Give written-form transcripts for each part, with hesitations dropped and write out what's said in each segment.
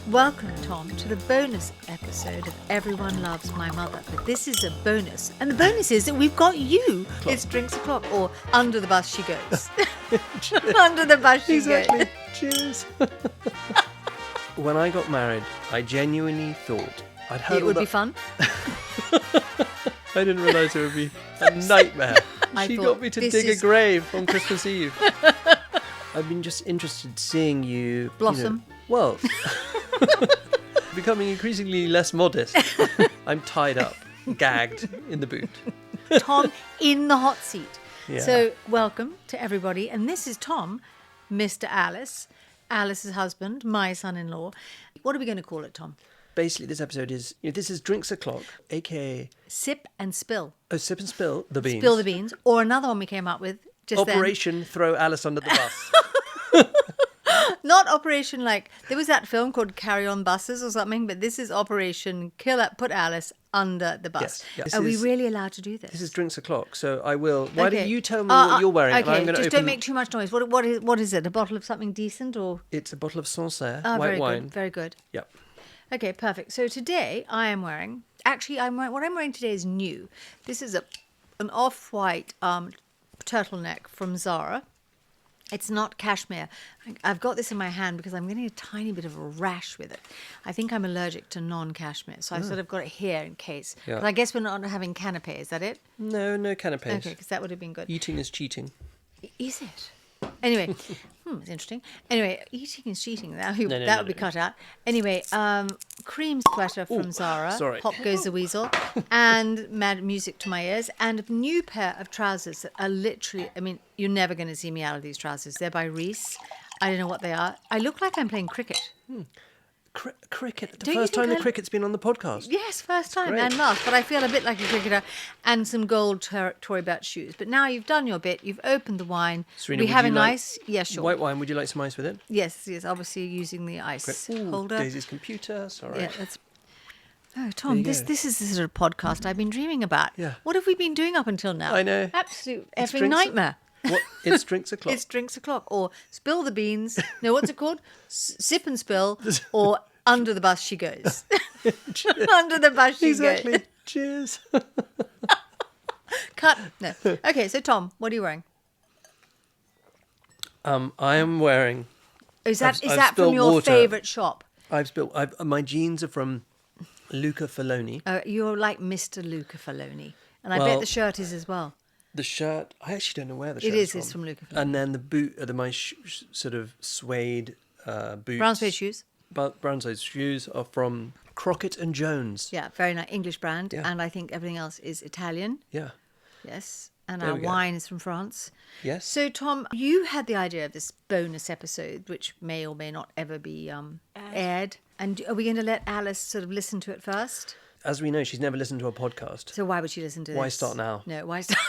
Welcome, Tom, to the bonus episode of Everyone Loves My Mother. But this is a bonus. And the bonus is that we've got you. It's Drinks O'Clock, or Under the Bus She Goes. Under the Bus She Exactly. Goes. Cheers. When I got married, I genuinely thought I'd heard It would be fun. I didn't realise it would be a nightmare. She got me to dig a grave on Christmas Eve. I've been just interested seeing you... Blossom. Becoming increasingly less modest. I'm tied up, gagged in the boot. Tom in the hot seat. Yeah. So welcome to everybody. And this is Tom, Mr. Alice, Alice's husband, my son-in-law. What are we going to call it, Tom? Basically, this episode is... this is Drinks O'Clock, a.k.a... Sip and Spill. Oh, Sip and Spill the Beans. Spill the Beans. Or another one we came up with just Operation Throw Alice Under the Bus. Not Operation, like, there was that film called Carry On Buses or something, but this is Operation Put Alice Under the Bus. Yes. Are we really allowed to do this? This is Drinks O'Clock, so I will... Why Okay. don't you tell me what you're wearing? Okay, and I'm going to just open... don't make too much noise. What is it? A bottle of something decent or? It's a bottle of Sancerre, Oh, white very wine. good, very good. Yep. Okay, perfect. So today I am wearing... Actually, what I'm wearing today is new. This is an off-white turtleneck from Zara. It's not cashmere. I've got this in my hand because I'm getting a tiny bit of a rash with it. I think I'm allergic to non-cashmere, so I've sort of got it here in case. Yeah. But I guess we're not having canapé, is that it? No canapés. Okay, because that would have been good. Eating is cheating. Is it? Anyway, it's interesting. Anyway, eating is cheating. That would be cut out. Anyway, cream sweater from Zara. Sorry. Pop goes the weasel. And mad music to my ears. And a new pair of trousers that are literally, I mean, you're never going to see me out of these trousers. They're by Reese. I don't know what they are. I look like I'm playing cricket. Cricket. The Don't you first think time the I- cricket's been on the podcast. Yes, first time great. and last. But I feel a bit like a cricketer. And some gold Tory Burch shoes. But now you've done your bit. You've opened the wine. Serena, we would have you a like nice... Yeah, sure. White wine, would you like some ice with it? Yes, obviously using the ice Ooh, holder. Daisy's computer, sorry. Yeah, that's... Oh, Tom, There you this is the sort of podcast I've been dreaming about. Yeah. What have we been doing up until now? I know. Absolute It's effing Drinks- nightmare. What? It's Drinks O'Clock. It's Drinks O'Clock, or Spill the Beans. No, what's it called? Sip and Spill, or Under the Bus She Goes. Under the Bus She Exactly. Goes. Cheers. Cut. No. Okay, so Tom, what are you wearing? I am wearing... Is I've that from spilled your water. favourite shop? My jeans are from Luca Faloni. You're like Mr. Luca Faloni. And I bet Well, the shirt is as well. The shirt, I actually don't know where the shirt It is is, from. it's from Luca Faloni. And then the boot are my sort of suede boots. Brown suede shoes. Brown suede shoes are from Crockett and Jones. Yeah, very nice English brand, Yeah. and I think everything else is Italian. Yeah. Yes, and There our we go. wine is from France. Yes. So, Tom, you had the idea of this bonus episode, which may or may not ever be aired. And are we going to let Alice sort of listen to it first? As we know, she's never listened to a podcast. So why would she listen to this? Why start now? No, why start?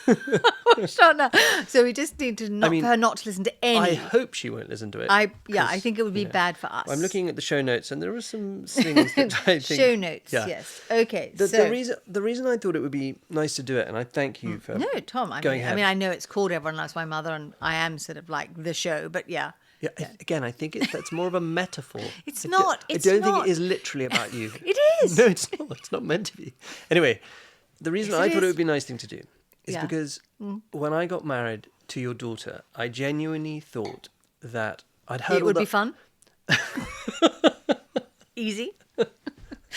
Why start now? So we just need to for her not to listen to any. I hope she won't listen to it. I 'cause, think it would be bad for us. I'm looking at the show notes, and there are some things that I think... Show notes, Yeah. yes. Okay, The reason I thought it would be nice to do it, and I thank you for No, Tom. I going mean, ahead. I know it's called Everyone Loves My Mother, and I am sort of like the show, but yeah. Yeah, again, I think that's more of a metaphor. It's I not, I it's don't not. think it is literally about you. It is. No, it's not. It's not meant to be. Anyway, the reason Yes, I it thought it is. would be a nice thing to do is Yeah. because when I got married to your daughter, I genuinely thought that I'd heard It would all be the... fun. Easy.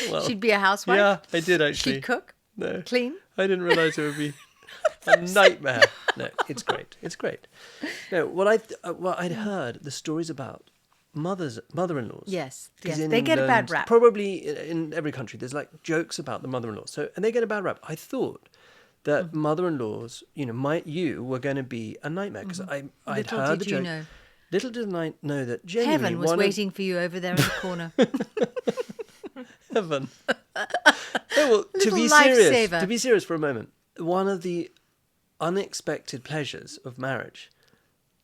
Well, She'd be a housewife. yeah, I did actually. She'd cook. No, Clean. I didn't realise it would be a nightmare. No, it's great. It's great. No, what I'd heard the stories about mother-in-laws. Yes, 'Cause yes. in They get a bad England, rap. Probably in every country, there's like jokes about the mother-in-law. So, and they get a bad rap. I thought that Mm-hmm. mother-in-laws, you were going to be a nightmare because I'd Little heard did the you joke. know. Little did I know that genuinely Heaven was waiting for you over there in the corner. Heaven. No, well, to Little be serious for a moment, one of the unexpected pleasures of marriage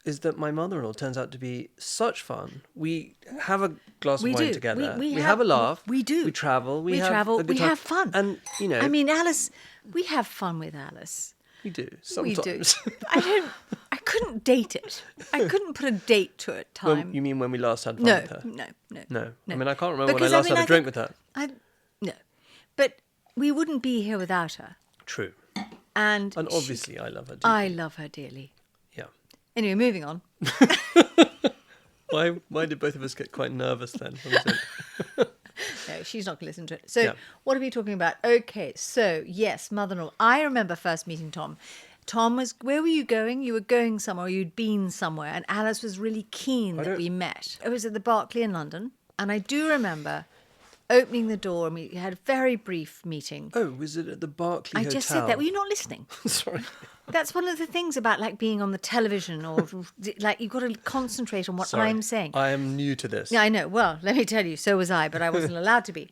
is that my mother-in-law turns out to be such fun. We have a glass We of wine do. together. We have a laugh. We do. We travel. We travel. a good We time. have fun. And I mean, Alice, we have fun with Alice. we do We sometimes. do. I couldn't date it. I couldn't put a date to it. Time. You mean when we last had fun No, with her? no. No. I mean, I can't remember Because, when I last I mean, had I a drink think- with her. No, but we wouldn't be here without her. True. And Obviously, I love her deeply. I love her dearly. Yeah. Anyway, moving on. Why did both of us get quite nervous then? What was it? No, she's not going to listen to it. So, Yeah. what are we talking about? Okay, so yes, mother-in-law. I remember first meeting Tom. Tom was, where were you going? You were going somewhere, you'd been somewhere, and Alice was really keen that we met. It was at the Berkeley in London, and I do remember opening the door, and we had a very brief meeting. Oh, was it at the Berkeley I Hotel? just said that. Were you not listening? Sorry. That's one of the things about like being on the television or like you've got to concentrate on what Sorry. I'm saying. I am new to this. Yeah, I know. Well, let me tell you, so was I, but I wasn't allowed to be.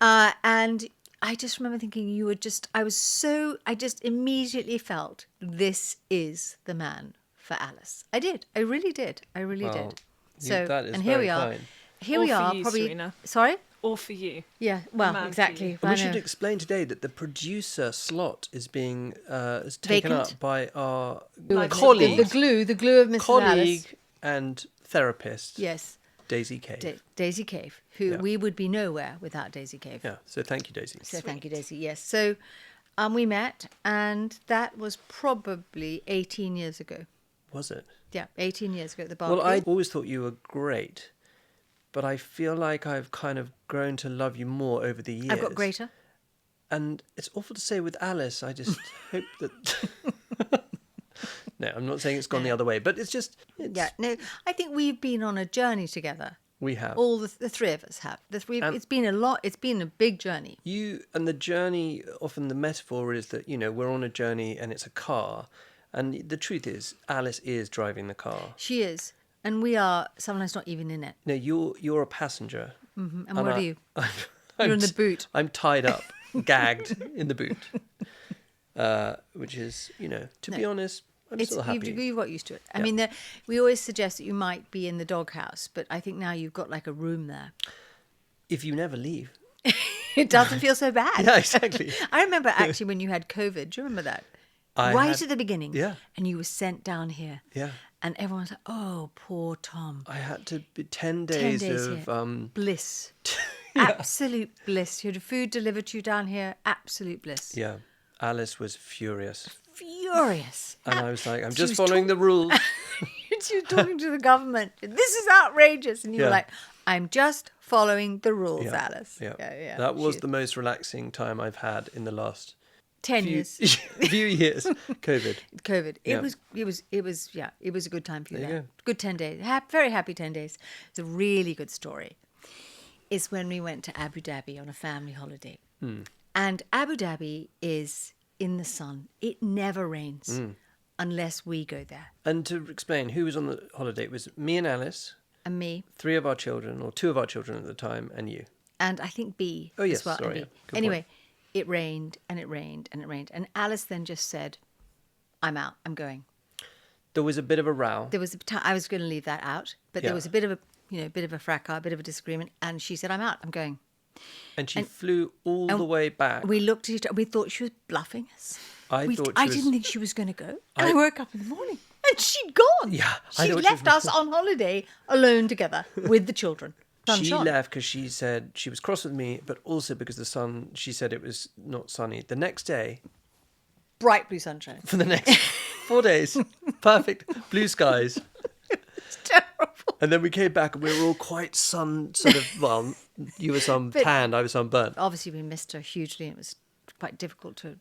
And I just remember thinking I just immediately felt this is the man for Alice. I did. I really did. I really Well, did. So, that is and here very we are. kind. Here All we for are, you, probably. Serena. Sorry? Or for you. Yeah, well, Man for exactly. you. I We should know. explain today that the producer slot is being is taken Vacant? up by our Like colleague, The glue of Mrs. Alice. colleague and therapist, Yes. Daisy Cave. Daisy Cave, who Yeah. we would be nowhere without Daisy Cave. Yeah, so thank you, Daisy. So thank you, Daisy. Yes. So we met, and that was probably 18 years ago. Was it? Yeah, 18 years ago at the Berkeley. Well, I always thought you were great, but I feel like I've kind of grown to love you more over the years. I've got greater. And it's awful to say with Alice, I just hope that... No, I'm not saying it's gone the other way, but it's just... Yeah, no, I think we've been on a journey together. We have. All the three of us have. It's been a lot. It's been a big journey. You and the journey, often the metaphor is that, we're on a journey and it's a car. And the truth is, Alice is driving the car. She is, and we are sometimes not even in it. No, you're a passenger. And what are you? I'm You're in the boot. I'm tied up, gagged in the boot. Which is, to be honest, I'm still happy. You've got used to it. I Yeah. mean, we always suggest that you might be in the doghouse, but I think now you've got like a room there. If you never leave. It doesn't feel so bad. Yeah, exactly. I remember actually when you had COVID. Do you remember that? At the beginning. Yeah. And you were sent down here. Yeah. And everyone's like, oh, poor Tom. I had to be 10 10 days, days of... here. Bliss. Absolute bliss. You had food delivered to you down here. Absolute bliss. Yeah. Alice was furious. Furious. And I was like, I'm She just was following the rules. She was talking to the government. This is outrageous. And you were Yeah. like, I'm just following the rules, Yeah. Alice. Yeah. That was She- the most relaxing time I've had in the last 10 few, years. few years. COVID. COVID. Yeah. It was a good time for you There you there. go. Good 10 days. Very happy 10 days. It's a really good story. Is when we went to Abu Dhabi on a family holiday. And Abu Dhabi is in the sun. It never rains unless we go there. And to explain, who was on the holiday? It was me and Alice, And me. 3 of our children, or 2 of our children at the time, and you. And I think B Oh, yes, as well. and sorry, B. yeah. Good Anyway, it rained and it rained and it rained. And Alice then just said, I'm out. I'm going. There was a bit of a row. There was I was going to leave that out, but Yeah. there was a bit of a fracas, a bit of a disagreement. And she said, I'm out. I'm going. And she flew all the way back. We looked at each other. We thought she was bluffing us. I thought she was- didn't think she was going to go. And I woke up in the morning and she'd gone. Yeah, I She thought she left was- us on holiday alone together with the children. Sun She shone. left because she said she was cross with me, but also because the sun, she said it was not sunny. The next day, Bright blue sunshine. for the next 4 days, perfect blue skies. It's terrible. And then we came back and we were all quite well, you were tanned, I was sunburnt. Obviously, we missed her hugely. And it was quite difficult to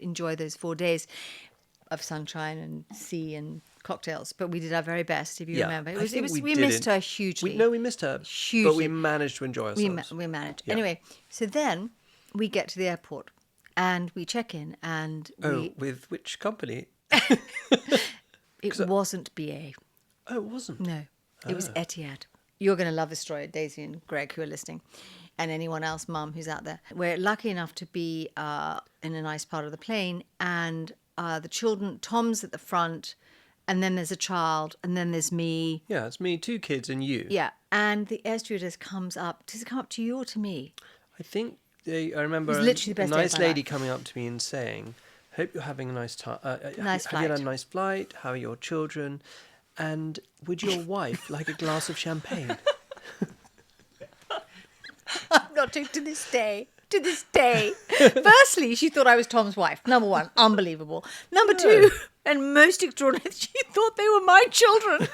enjoy those 4 days of sunshine and sea and cocktails. But we did our very best, if you Yeah, remember. I think We missed her hugely. We missed her, but Hugely. we managed to enjoy We ourselves. we managed. Yeah. Anyway, so then we get to the airport and we check in and With which company? it wasn't BA. Oh, it wasn't. No, it was Etihad. You're going to love this story, Daisy and Greg, who are listening, and anyone else, Mum, who's out there. We're lucky enough to be in a nice part of the plane, and the children, Tom's at the front, and then there's a child, and then there's me. Yeah, it's me, 2 kids, and you. Yeah, and the air stewardess comes up. Does it come up to you or to me? I think I remember It was literally the a best day of nice my lady life. coming up to me and saying, Hope you're having a nice time. Nice Have you had flight. a nice flight? How are your children? And would your wife like a glass of champagne? I'm not to this day. To this day. Firstly, she thought I was Tom's wife. Number one, unbelievable. Number two, and most extraordinary, she thought they were my children.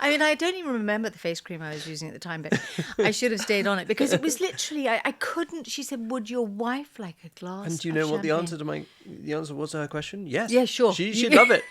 I mean, I don't even remember the face cream I was using at the time, but I should have stayed on it because it was literally, I couldn't. She said, would your wife like a glass And do you of know what the champagne? answer was to her question? Yes. Yeah, sure. She'd love it.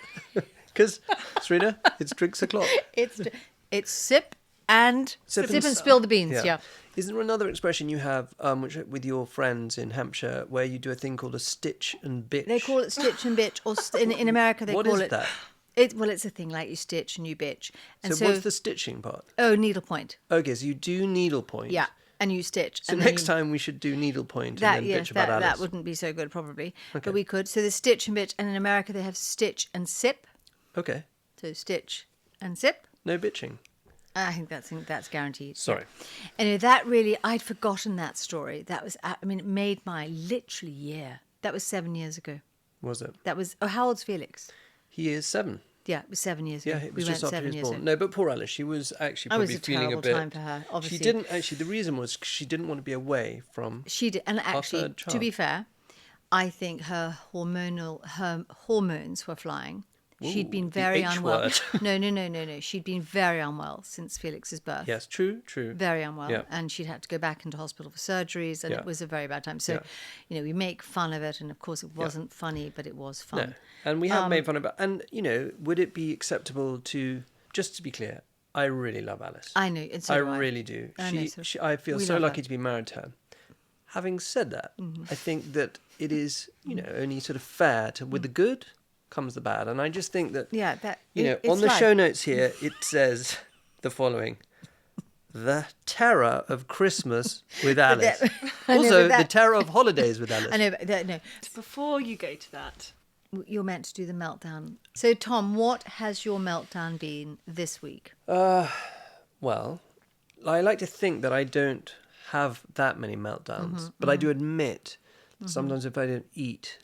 Because, Serena, it's drinks o'clock. It's sip and spill the beans, yeah. Isn't there another expression you have which with your friends in Hampshire where you do a thing called a stitch and bitch? They call it stitch and bitch, or in America they What call is it... that? Well, it's a thing like you stitch and you bitch. And So what's the stitching part? Oh, needlepoint. Okay, so you do needlepoint. Yeah, and you stitch. So and next time we should do needlepoint and then bitch about Alice. That wouldn't be so good probably, Okay. but we could. So there's stitch and bitch, and in America they have stitch and sip. Okay, So stitch and sip. no bitching. I think that's guaranteed. Sorry. Anyway, that really, I'd forgotten that story. That was, I mean, it made my literally year. That was 7 years ago. Was it? That was, how old's Felix? He is 7. Yeah, it was 7 years ago. Yeah, it was just after he was born. ago. No, but poor Alice, she was actually It was probably a feeling a terrible bit... time for her, obviously. She didn't actually... The reason was she didn't want to be away from... She did, and actually, third to be child. fair, I think her hormones were flying. She'd been very H unwell. word. No. She'd been very unwell since Felix's birth. Yes, true. Very unwell. Yeah. And she'd had to go back into hospital for surgeries, and Yeah. it was a very bad time. So, Yeah. we make fun of it, and of course it wasn't funny, but it was fun. No. And we have made fun about... And, would it be acceptable to... Just to be clear, I really love Alice. I know, and so I do I. really do. I know, so I feel we so love lucky her. to be married to her. Having said that, Mm-hmm. I think that it is, only sort of fair to... With the good comes the bad. And I just think that... Yeah, that on it's the life. show notes here, it says the following. The terror of Christmas with Alice. I know, Also, but the terror of holidays with Alice. I know, but no. Before you go to that, You're meant to do the meltdown. So, Tom, what has your meltdown been this week? Well, I like to think that I don't have that many meltdowns, but I do admit sometimes if I don't eat,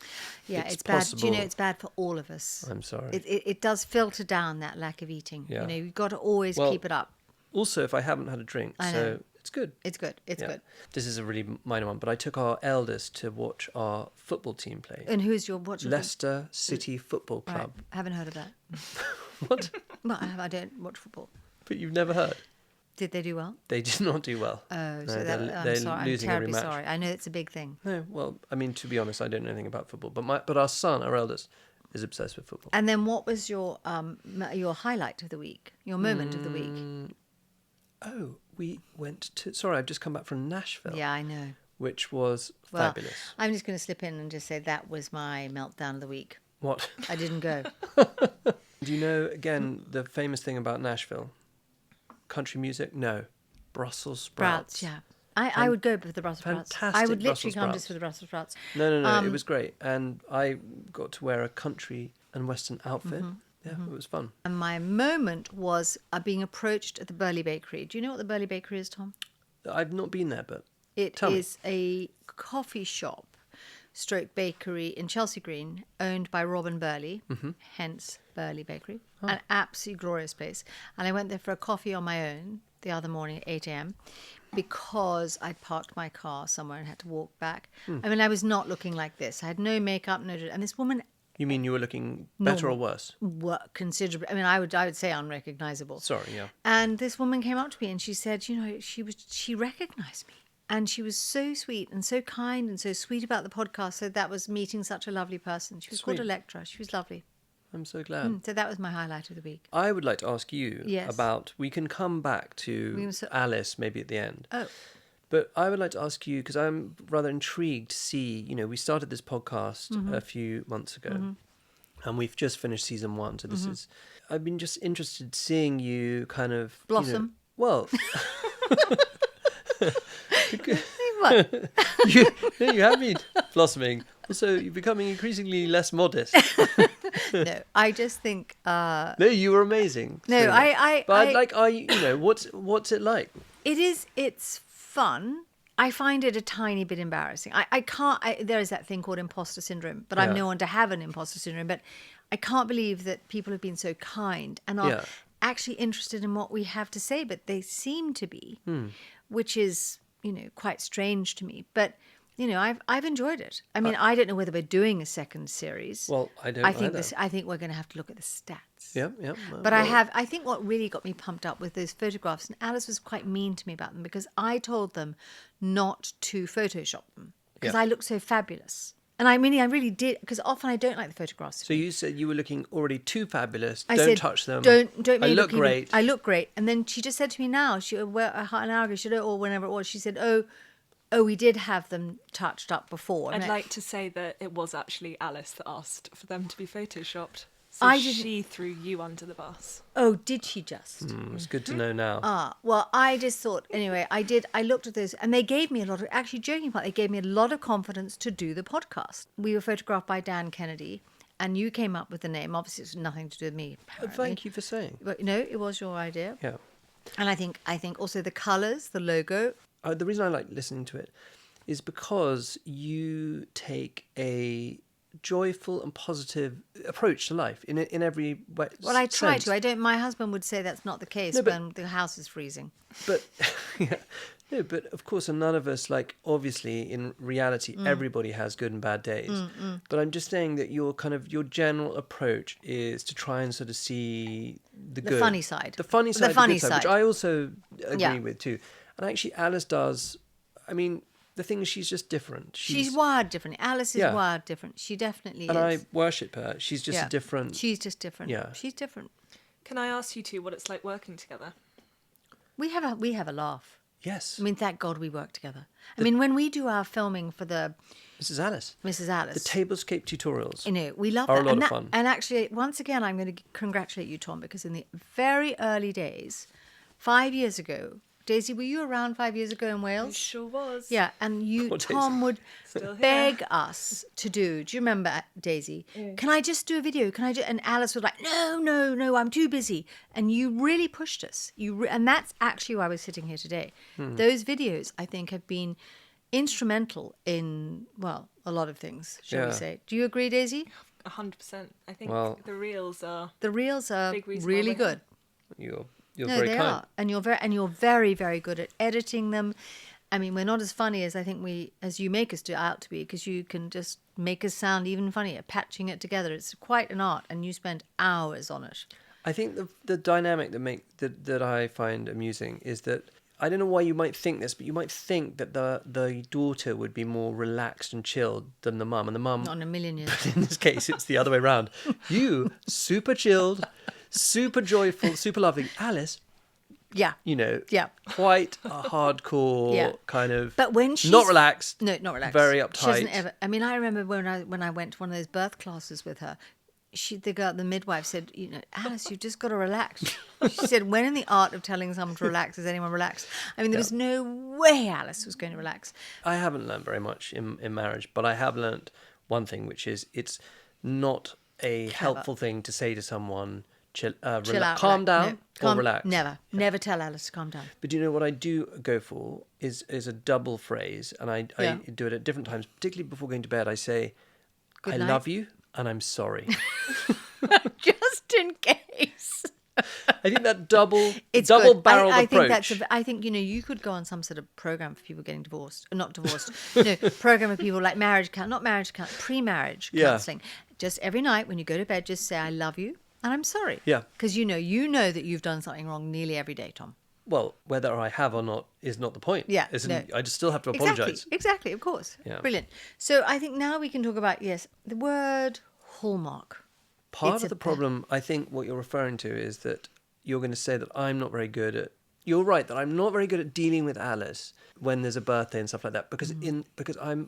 Yeah, it's bad. possible. Do you know it's bad for all of us? I'm sorry. It does filter down that lack of eating. Yeah. You've got to always Well, keep it up. Also, if I haven't had a drink, I so know. it's good. It's good. It's Yeah. good. This is a really minor one, but I took our eldest to watch our football team play. And what's your Leicester City Football Right, Club. I haven't heard of that. What? Well, I don't watch football. But you've never heard? Did they do well? They did not do well. Oh, No, so they're I'm sorry. I'm losing every terribly match. sorry. I know it's a big thing. No, well, I mean, to be honest, I don't know anything about football. But our son, our eldest, is obsessed with football. And then what was your highlight of the week? Your moment of the week? Oh, we went to... Sorry, I've just come back from Nashville. Yeah, I know. Which was Well, fabulous. I'm just going to slip in and just say that was my meltdown of the week. What? I didn't go. Do you know, again, the famous thing about Nashville? Country music? No. Brussels sprouts. Sprouts, yeah. I would go for the Brussels sprouts. I Fantastic would literally Brussels come sprouts. just for the Brussels sprouts. No, it was great. And I got to wear a country and western outfit. Yeah, it was fun. And my moment was being approached at the Burley Bakery. Do you know what the Burley Bakery is, Tom? I've not been there, but It Tell me. is a coffee shop stroke bakery in Chelsea Green owned by Robin Burley, hence Burley Bakery. An absolutely glorious place. And I went there for a coffee on my own the other morning at 8 a.m. because I'd parked my car somewhere and had to walk back. I mean, I was not looking like this. I had no makeup, and this woman you mean you were looking better or worse? considerably, I mean, I would say unrecognizable. Sorry, yeah. And this woman came up to me and she said, she recognized me. And she was so sweet and so kind and so sweet about the podcast. So that was meeting such a lovely person. She was called Sweet. Electra. She was lovely. I'm so glad. So that was my highlight of the week. I would like to ask you Yes. about... We can come back to Alice maybe at the end. Oh, But I would like to ask you, because I'm rather intrigued to see, we started this podcast a few months ago, and we've just finished season 1. So this is, I've been just interested seeing you kind of Blossom. Well, what? you have been blossoming. Also, you're becoming increasingly less modest. No, I just think. No, you were amazing. No, Serena. I. But I'd like, are you? What's it like? It's fun. I find it a tiny bit embarrassing. I can't, there is that thing called imposter syndrome, but I'm Yeah. no one to have an imposter syndrome. But I can't believe that people have been so kind and are Yeah. actually interested in what we have to say, but they seem to be, which is, quite strange to me. But, I've enjoyed it. I mean, I don't know whether we're doing a second series. Well, I don't think either. I think we're going to have to look at the stats. Yeah, yeah. But I think what really got me pumped up with those photographs, and Alice was quite mean to me about them because I told them not to Photoshop them because Yeah. I looked so fabulous. And I mean, I really did, because often I don't like the photographs. So you said you were looking already too fabulous. I Don't said, touch them. Don't I make me look great. I look great. And then she just said to me now, an hour ago, or whenever it was, she said, oh, we did have them touched up before. And I'd like to say that it was actually Alice that asked for them to be photoshopped. So I didn't- she threw you under the bus. Oh, did she just? It's good to know now. Well, I just thought, anyway, I looked at those and they gave me actually joking about, they gave me a lot of confidence to do the podcast. We were photographed by Dan Kennedy and you came up with the name. Obviously, it's nothing to do with me, apparently. Thank you for saying. But no, it was your idea. Yeah. And I think also the colours, the logo. The reason I like listening to it is because you take a joyful and positive approach to life in every way. Well, I try sense. to. I don't. My husband would say that's not the case No, but- when the house is freezing. But yeah, no, but of course, none of us, like, obviously in reality, everybody has good and bad days. But I'm just saying that your general approach is to try and sort of see the good, funny side. the funny The side, funny good side, which side. I also agree Yeah. with too. And actually, Alice does. I mean, the thing is, she's just different. She's wired differently. Alice is Yeah. wired different. She definitely and is. I worship her. She's just Yeah. a different. She's just different. Yeah. She's different. Can I ask you two what it's like working together? We have a laugh. Yes, I mean, thank God we work together. I mean, when we do our filming for the Mrs. Alice. Mrs. Alice, The tablescape tutorials. we love are that. a lot and of fun. And actually, once again, I'm going to congratulate you, Tom, because in the very early days, 5 years ago, Daisy, were you around 5 years ago in It Wales? sure was. Yeah, and Poor Daisy. Tom would Still here. beg us to do you remember, Daisy? Can I just do a video? And Alice was like, no, I'm too busy. And you really pushed us. And that's actually why we're sitting here today. Those videos, I think, have been instrumental in, well, a lot of things, shall we Yeah. say. Do you agree, Daisy? 100%. I think Well- the reels are... The reels are Big reason why really we're good. here. You're No, very they kind. are, and you're very, very good at editing them. I mean, we're not as funny as I think as you make us out to be, because you can just make us sound even funnier, patching it together. It's quite an art, and you spend hours on it. I think the dynamic that I find amusing is that I don't know why you might think this, but you might think that the daughter would be more relaxed and chilled than the mum, and the mum. Not in a million years. In this case, it's the other way around. You super chilled, super joyful, super loving. Alice, Yeah. Yeah. quite a hardcore Yeah. kind of. But when she's not relaxed. No, not relaxed. Very She doesn't uptight. ever. I mean, I remember when I went to one of those birth classes with her. The midwife said, Alice, you've just got to relax. She said, when in the art of telling someone to relax has anyone relaxed? I mean, there was no way Alice was going to relax. I haven't learned very much in marriage, but I have learned one thing, which is it's not a helpful thing to say to someone, chill out, calm down, or relax. Never tell Alice to calm down. But do you know what I do go for is a double phrase, and I do it at different times, particularly before going to bed. I say, Good I night. love you, and I'm sorry. Just in case. I think that double It's barreled I approach. think I think you could go on some sort of program for people getting divorced, not divorced. No, program of people like pre-marriage Yeah. counselling. Just every night when you go to bed, just say I love you and I'm sorry. Yeah. Because you know that you've done something wrong nearly every day, Tom. Well, whether I have or not is not the point. Yeah, Isn't- no. I just still have to apologise. Exactly, of course. Yeah. Brilliant. So I think now we can talk about the word hallmark. Part It's of the a- problem, I think, what you're referring to is that you're going to say that I'm not very good at. You're right that I'm not very good at dealing with Alice when there's a birthday and stuff like that, because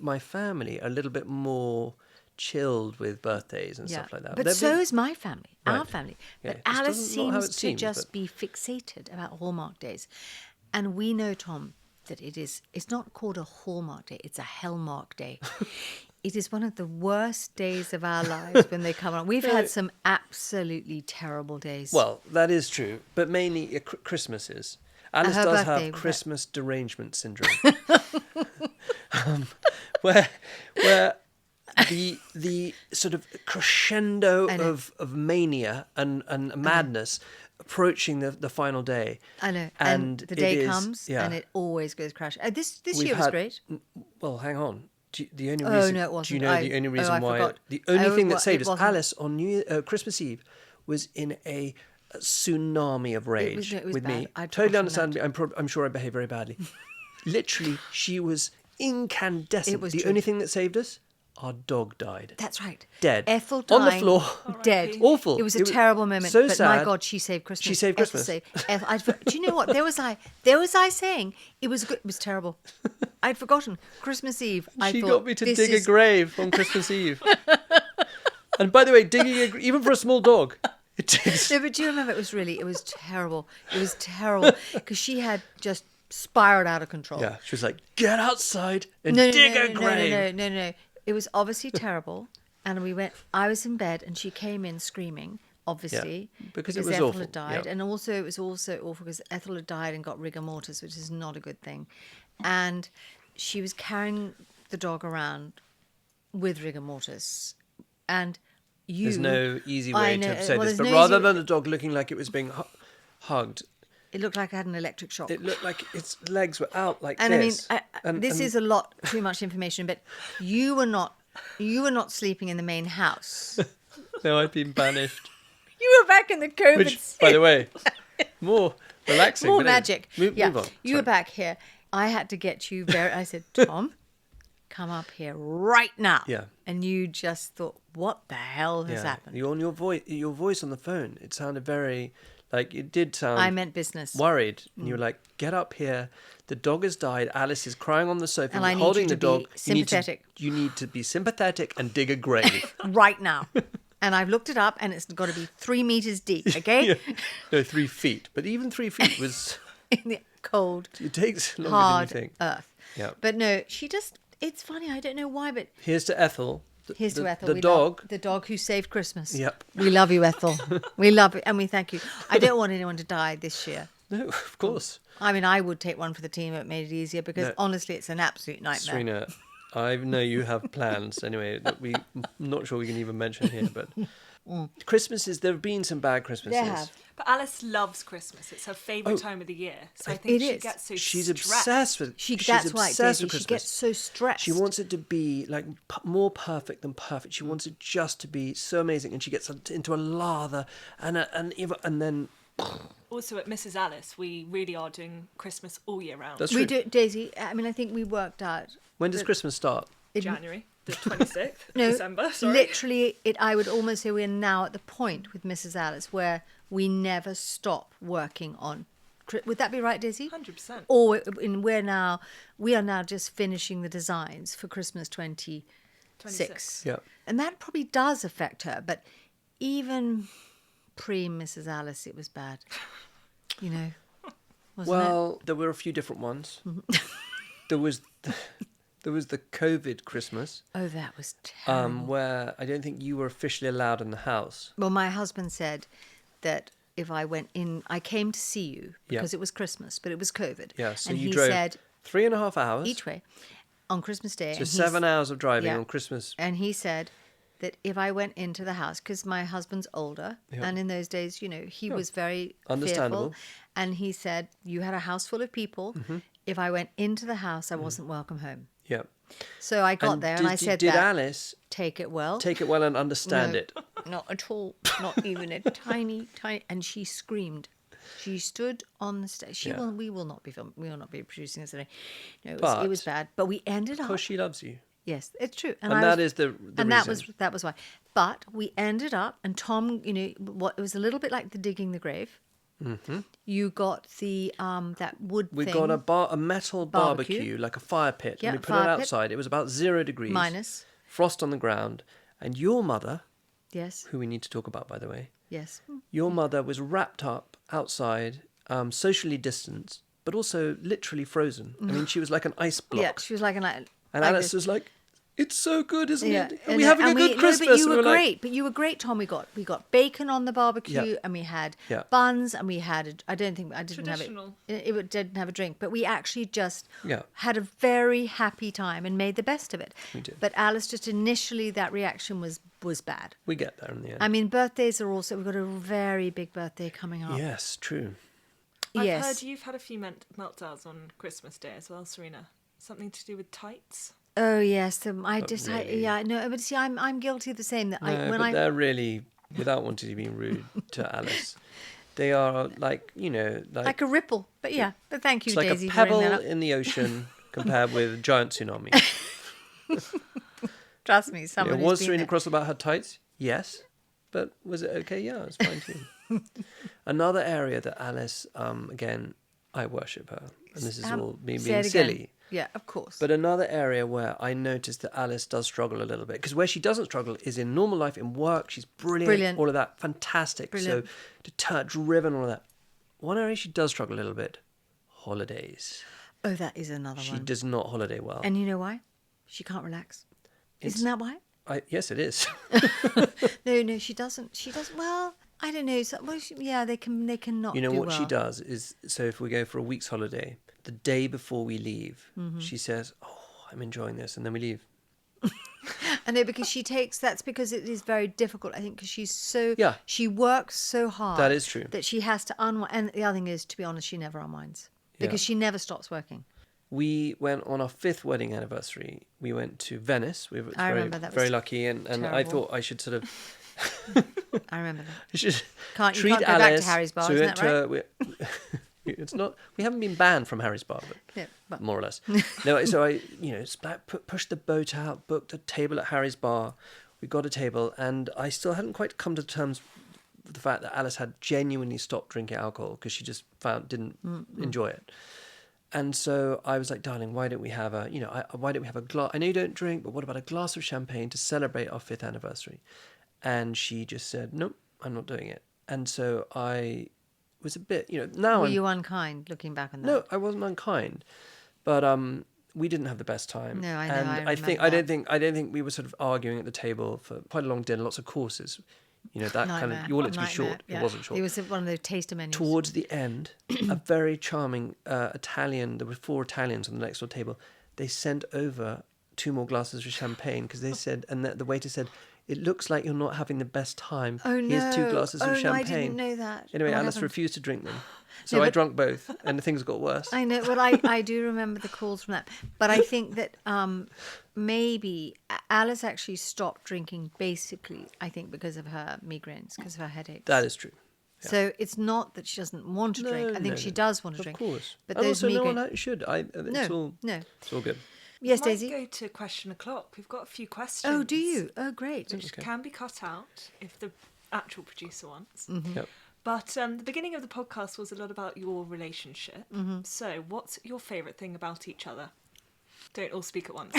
my family are a little bit more chilled with birthdays and stuff like that. But They've so been- is my family, our Right. family. Yeah. But It's Alice not how it seems to seems, just but- be fixated about Hallmark days. And we know, Tom, that it's not called a Hallmark day, it's a Hellmark day. It is one of the worst days of our lives when they come on. We've had some absolutely terrible days. Well, that is true, but mainly Christmases. Alice Her does birthday, have but- Christmas derangement syndrome, where the sort of crescendo I know. of mania and madness approaching the final day. I know. And And the it day is- comes yeah. and it always goes crash. This We've year was had- great. Well, hang on. The only Oh, reason, no, it do you wasn't. know the only reason I why? forgot. The only thing that saved it us, wasn't. Alice, on Christmas Eve, was in a tsunami of rage it was with me. bad. I'd Totally forgotten understand. I'm sure I behaved very badly. Literally, she was incandescent. It was the true. only thing that saved us, our dog died. That's right. Dead. Ethel On the dying, floor. dead. Awful. It was It a was terrible moment. so but my sad. God, she saved Christmas. She saved Ethel Christmas. do you know what? There was I saying it was good. It was terrible. I'd forgotten Christmas Eve. I She thought, got me to this dig is- a grave on Christmas Eve. And by the way, even for a small dog, it takes. No, but do you remember? It was terrible. It was terrible because she had just spiraled out of control. Yeah, she was like, "Get outside and No, dig a grave." No. It was obviously terrible. And I was in bed and she came in screaming, obviously. because it was Ethel awful, had died. yeah. And also, it was also awful because Ethel had died and got rigor mortis, which is not a good thing. And she was carrying the dog around with rigor mortis. And you... There's no easy I way know, to say well, this, there's but no rather easy- than the dog looking like it was being hugged, It looked like I had an electric shock. it looked like its legs were out like And this. I mean, this is a lot too much information, but you were not sleeping in the main house. No, I'd been banished. You were back in the COVID. Which, by the way, more relaxing. more but anyway, magic. Move on. You were Sorry. back here. I had to get you very. I said, Tom, come up here right now. Yeah. And you just thought, what the hell has happened? Your voice on the phone, it sounded very, like, it did sound. I meant business. Worried, and you were like, "Get up here! The dog has died. Alice is crying on the sofa, And I need holding you the to dog. be sympathetic. You need to be sympathetic and dig a grave." Right now. And I've looked it up, and it's got to be 3 meters deep. Okay. Yeah. No, 3 feet, but even 3 feet was. In the cold, It takes longer hard than you think. earth. Yeah. But no, she just. It's funny. I don't know why, but Here's to Ethel. here's to Ethel. The We dog. love the dog who saved Christmas. Yep. We love you, Ethel. We love you, and we thank you. I don't want anyone to die this year. No, of course. I mean, I would take one for the team if it made it easier because No. honestly, it's an absolute nightmare. Serena, I know you have plans anyway that I'm not sure we can even mention here, but Christmases, there have been some bad Christmases. There have. But Alice loves Christmas. It's her favourite time of the year. So I think It she is. gets so She's stressed. obsessed with she's That's right, obsessed Daisy. with She Christmas. gets so stressed. She wants it to be like more perfect than perfect. Mm. She wants it just to be so amazing, and she gets into a lather, and then Also at Mrs. Alice, we really are doing Christmas all year round. that's We true. do, Daisy. I mean, I think we worked out. When does Christmas start? January, the 26th No, December, sorry. literally, I would almost say we're now at the point with Mrs. Alice where we never stop working on. Would that be right, Daisy? 100%. Or we are now just finishing the designs for Christmas 26. Yeah. And that probably does affect her, but even pre Mrs. Alice, it was bad. You know, wasn't Well, there were a few different ones. there was the COVID Christmas, it? Oh, that was terrible. where I don't think you were officially allowed in the house. Well, my husband said that if I went in, I came to see you Yeah. because it was Christmas, but it was COVID. Yeah, so and you he drove said 3.5 hours. each way on Christmas Day. So and 7 hours of driving yeah. on Christmas. And he said that if I went into the house, because my husband's older, Yeah. and in those days, you know, he was very Understandable. fearful. And he said, you had a house full of people. Mm-hmm. If I went into the house, I wasn't welcome home. Yeah. So I got there and I said did that. Alice Take it well. take it well and understand No, it? Not at all. Not even a tiny. And she screamed. She stood on the stage. Yeah. We will not be filming. We will not be producing this today. No, it But- was bad. But we ended up. Because she loves you. Yes, it's true. And I that was- is the and reason. that was why. But we ended up, and Tom, you know, it was a little bit like the digging the grave. Mm-hmm. You got the that wood We thing. got a metal barbecue, like a fire pit, Yeah, and we put it fire pit. outside. It was about 0 degrees. Minus. Frost on the ground. And your mother, Yes, who we need to talk about, by the way, yes. your mother was wrapped up outside, socially distanced, but also literally frozen. I mean, she was like an ice block. Yeah, she was like an. and like Alice this. was like, It's so good, isn't Yeah, it? Are we having a good Christmas? But you And were we're like, great. But you were great, Tom. We got bacon on the barbecue, Yeah. and we had Yeah. buns, and we had. I didn't have it. Traditional. It didn't have a drink, but we actually just Yeah. had a very happy time and made the best of it. We did. But Alice, just initially, that reaction was bad. we get there in the end. I mean, birthdays are also. We've got a very big birthday coming up. Yes, true. I've heard you've had a few meltdowns on Christmas Day as well, Serena. Something to do with tights? Oh yes, really. no, but see, I'm guilty of the same. That No, they're really, without wanting to be rude to Alice, they are like, like a ripple. But yeah, but thank you, it's like Daisy, a for bringing pebble that up. in the ocean compared with a giant tsunami. Trust me, someone who's Was been Serena there. cross about her tights? Yes. But was it okay? Yeah, it was fine too. Another area that Alice, again, I worship her. And this is all me Say being it again. silly. Yeah, of course. But another area where I noticed that Alice does struggle a little bit, because where she doesn't struggle is in normal life, in work. She's brilliant. All of that, fantastic. Brilliant. So deterred, driven, all of that. One area she does struggle a little bit, holidays. Oh, that is another She one. does not holiday well. And you know why? She can't relax. It's- Isn't that why? Yes, it is. No, she doesn't. She doesn't. Well, I don't know. So, they cannot. You know do what she well. does is, so if we go for a week's holiday, the day before we leave, Mm-hmm. she says, "Oh, I'm enjoying this," and then we leave. I know, because that's because it is very difficult. I think because Yeah. she works so hard. That is true. That she has to unwind. And the other thing is, to be honest, she never unwinds because Yeah. she never stops working. We went on our 5th wedding anniversary. We went to Venice. We were I remember that was very lucky, and I terrible. thought I should sort of I remember that. I should You can't treat go back to Alice. Harry's Bar, so we isn't went to it's not. We haven't been banned from Harry's Bar, but Yeah, but more or less. No, so I, pushed the boat out, booked a table at Harry's Bar. We got a table, and I still hadn't quite come to terms with the fact that Alice had genuinely stopped drinking alcohol because she just didn't enjoy it. And so I was like, darling, why don't we have why don't we have a glass? I know you don't drink, but what about a glass of champagne to celebrate our 5th anniversary? And she just said, nope, I'm not doing it. And so I was a bit, now were I'm... you unkind looking back on that? No, I wasn't unkind, but we didn't have the best time. No, I know, And I I don't think we were sort of arguing at the table for quite a long dinner, lots of courses. That kind Nightmare. of, you want it to be Nightmare, short. yeah. It wasn't short. It was one of the taster menus. Towards the end, a very charming Italian, there were 4 Italians on the next door table. They sent over 2 more glasses of champagne because they said, and the waiter said, "It looks like you're not having the best time. Oh no! Here's 2 glasses of champagne." No, I didn't know that. Anyway, What Alice happened? refused to drink them. So No, I but- drank both, and things got worse. I know. Well, I do remember the calls from that, but I think that maybe Alice actually stopped drinking. Basically, I think because of her migraines, because of her headaches. That is true. Yeah. So it's not that she doesn't want to drink. I think she does want to drink. Of course. But And those also, no migraine. one should. It's all good. Yes, We might Daisy. go to question o'clock. We've got a few questions. Oh, do you? Oh, great. Which Okay. can be cut out if the actual producer wants. Mm-hmm. Yep. But the beginning of the podcast was a lot about your relationship. Mm-hmm. So, what's your favourite thing about each other? Don't all speak at once.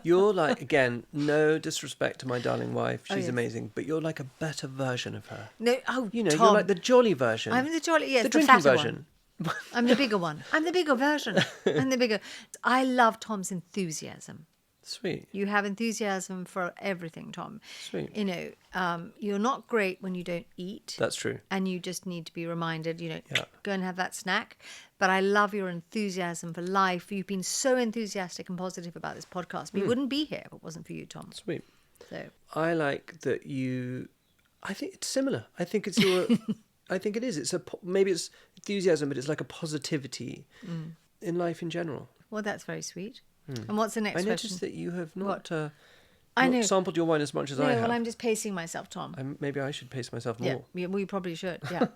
You're like, again, no disrespect to my darling wife. She's yes. amazing, but you're like a better version of her. No, oh, You're Tom. like the jolly version. I'm the jolly, yes, the the drinking fatter version. one. I'm the bigger one. I'm the bigger version. I'm the bigger. I love Tom's enthusiasm. Sweet. You have enthusiasm for everything, Tom. Sweet. You're not great when you don't eat. That's true. And you just need to be reminded, Yeah. go and have that snack. But I love your enthusiasm for life. You've been so enthusiastic and positive about this podcast. We wouldn't be here if it wasn't for you, Tom. Sweet. So I like that you. I think it's similar. I think it's your. I think it is. Maybe it's enthusiasm, but it's like a positivity in life in general. well, that's very sweet. And what's the next I question? noticed that you have not, I not know. sampled your wine as much as I have. Well, I'm just pacing myself, Tom. Maybe I should pace myself Yeah, more. we probably should. Yeah.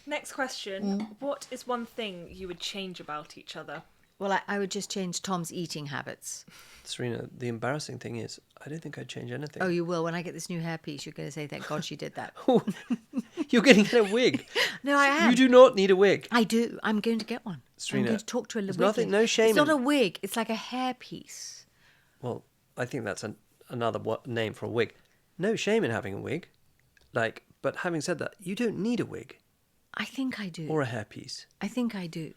Next question. What is one thing you would change about each other? Well, I would just change Tom's eating habits. Serena, the embarrassing thing is, I don't think I'd change anything. Oh, you will. When I get this new hairpiece, you're going to say, thank God she did that. You're getting a wig. No, I am. You do not need a wig. I do. I'm going to get one. Serena, I'm going to talk to a there's wig nothing- lady. no shame It's not in- a wig. It's like a hairpiece. Well, I think that's another name for a wig. No shame in having a wig. But having said that, you don't need a wig I think I do. or a hairpiece. I think I do.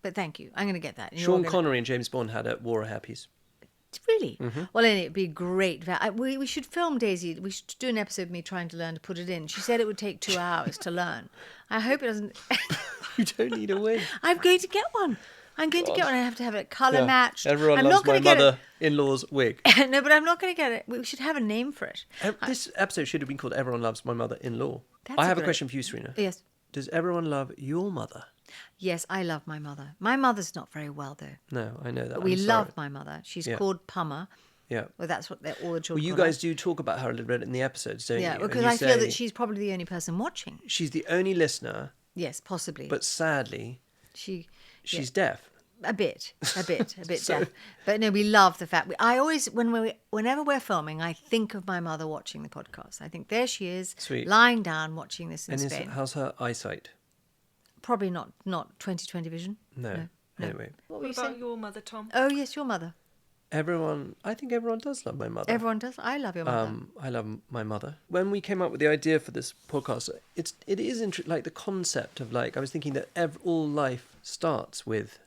But thank you. I'm going to get that. And you're Sean gonna- Connery and James Bond wore a hairpiece. Really? Well, anyway, it'd be great. We should film Daisy. We should do an episode of me trying to learn to put it in. She said it would take 2 hours to learn. I hope it doesn't. You don't need a wig. I'm going to get one. I have to have it colour matched. Everyone I'm loves not my gonna get mother-in-law's wig. No, but I'm not going to get it. We should have a name for it. This episode should have been called Everyone Loves My Mother-in-Law. That's I have a great- question for you, Serena. Yes. Does everyone love your mother? Yes, I love my mother. My mother's not very well, though. No, I know that. But we I'm sorry. love my mother. She's Yeah. called Pummer. Yeah. Well, that's what all the children Well, you call her. guys do talk about her a little bit in the episodes, don't Yeah, you? And because you I feel say that she's probably the only person watching. she's the only listener, Yes, possibly. but sadly, she's she's deaf. a bit deaf. But no, we love the fact. I always, whenever we're filming, I think of my mother watching the podcast. I think there she is, Sweet. lying down watching this in And Spain. how's her eyesight? Probably not 20/20 vision. No. Anyway, What were What you about saying? your mother, Tom? Oh yes, your mother. I think everyone does love my mother. Everyone does. I love your mother. I love my mother. When we came up with the idea for this podcast, it is like the concept of like I was thinking that all life starts with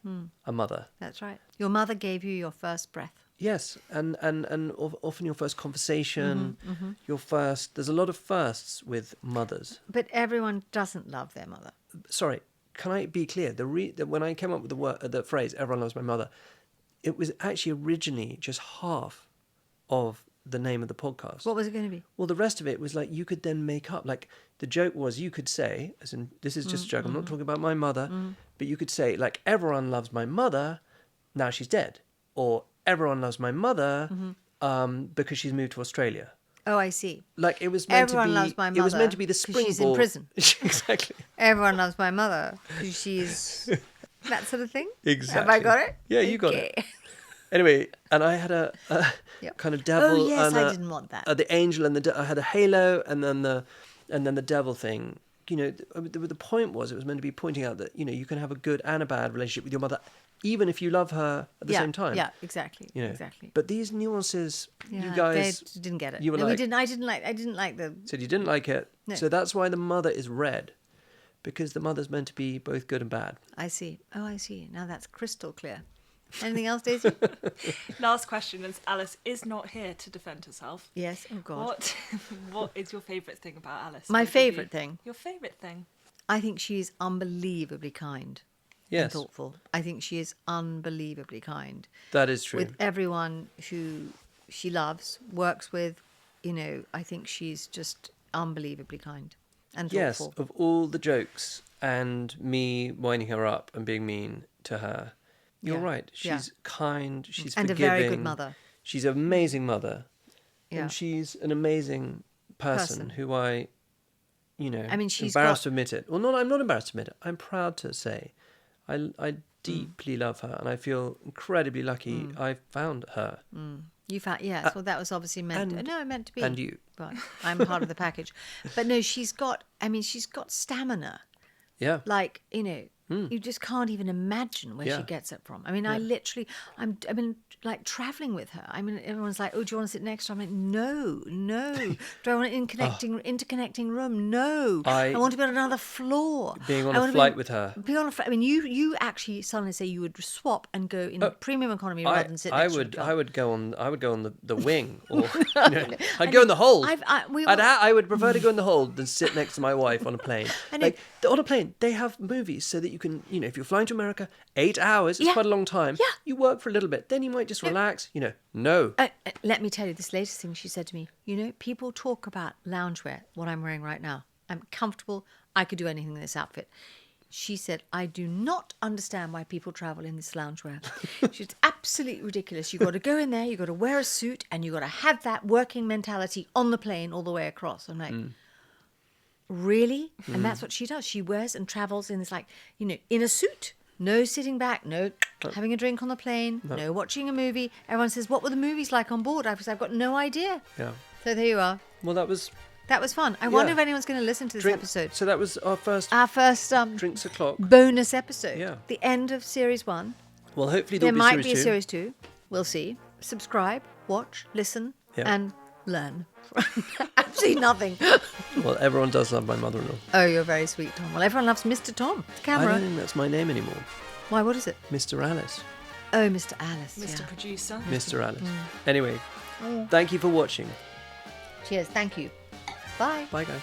a mother. That's right. Your mother gave you your first breath. Yes, and often your first conversation, your first. There's a lot of firsts with mothers. But everyone doesn't love their mother. Sorry, can I be clear? When I came up with the phrase "everyone loves my mother," it was actually originally just half of the name of the podcast. What was it going to be? Well, the rest of it was like you could then make up. Like the joke was you could say, as in this is just a joke. I'm not talking about my mother, but you could say like everyone loves my mother. Now she's dead, or everyone loves my mother because she's moved to Australia. Oh, I see. Like it was meant Everyone to be. loves my It was mother meant to be the 'cause springboard. she's in prison. Exactly. Everyone loves my mother. She's that sort of thing. Exactly. Have I got it? Yeah, you got it. Okay. Anyway, and I had a Yep. kind of devil. Oh yes, and I didn't want that. the angel and I had a halo, and then the devil thing. You know, the point was it was meant to be pointing out that you can have a good and a bad relationship with your mother, even if you love her at the same time. Yeah, exactly. You know, Exactly. But these nuances, Yeah, you guys they didn't get it. You were No, we like, didn't. I didn't like the. said you didn't like it. No. So that's why the mother is red, because the mother's meant to be both good and bad. I see. Oh, I see. Now that's crystal clear. Anything else, Daisy? Last question, as Alice is not here to defend herself. Yes. Oh God. What is your favourite thing about Alice? My What would favourite be thing? Your favourite thing? I think she's unbelievably kind. And Yes, thoughtful. I think she is unbelievably kind that is true. with everyone who she loves, works with. I think she's just unbelievably kind and Yes, thoughtful. of all the jokes and me winding her up and being mean to her, you're Yeah, right. yeah. She's kind. She's And a forgiving. very good mother. She's an amazing mother, Yeah. and she's an amazing person who I mean, she's embarrassed got- to admit it. Well, not. I'm not embarrassed to admit it. I'm proud to say, I deeply love her, and I feel incredibly lucky. I found her. You found, yes. Well, that was obviously meant. and- meant to be. and you. But I'm part of the package. But no, she's got stamina. Yeah. Like you just can't even imagine where she Yeah. gets it from. I mean, I've been like traveling with her. I mean, everyone's like, "Oh, do you want to sit next to her?" I'm like, "No, no." Do I want an interconnecting room? No. I want to be on another floor. Being on I a want to flight with her. Be on a flight. I mean, you actually suddenly say you would swap and go in premium economy rather than sit I next would to her. I would go on the wing, or I'd go in the hold. I would prefer to go in the hold than sit next to my wife on a plane. I know. Like on a plane, they have movies so that you can, if you're flying to America, 8 hours, it's Yeah. quite a long time. Yeah. You work for a little bit, then you might just relax. No. Let me tell you this latest thing she said to me. People talk about loungewear, what I'm wearing right now. I'm comfortable. I could do anything in this outfit. She said, I do not understand why people travel in this loungewear. She's absolutely ridiculous. You've got to go in there, you've got to wear a suit, and you've got to have that working mentality on the plane all the way across. I'm like, really? And that's what she does. She wears and travels in this, in a suit. No sitting back, no having a drink on the plane, no watching a movie. Everyone says, what were the movies like on board? I've got no idea. Yeah. So there you are. Well, that was fun. I wonder if anyone's going to listen to this episode. So that was our first Drinks O'Clock. bonus episode. Yeah. The end of series 1. Well, hopefully There there'll might be be a series series 2. We'll see. Subscribe, watch, listen, Yeah. and learn. Absolutely nothing. 2. Well, everyone does love my mother-in-law. Oh, you're very sweet, Tom. Well, everyone loves Mr. Tom. The I camera. don't think that's my name anymore. Why, what is it? Mr. Alice. Oh, Mr. Alice. Mr. Yeah. Producer. Mr. Alice. Anyway, thank you for watching. Cheers. Thank you. Bye. Bye, guys.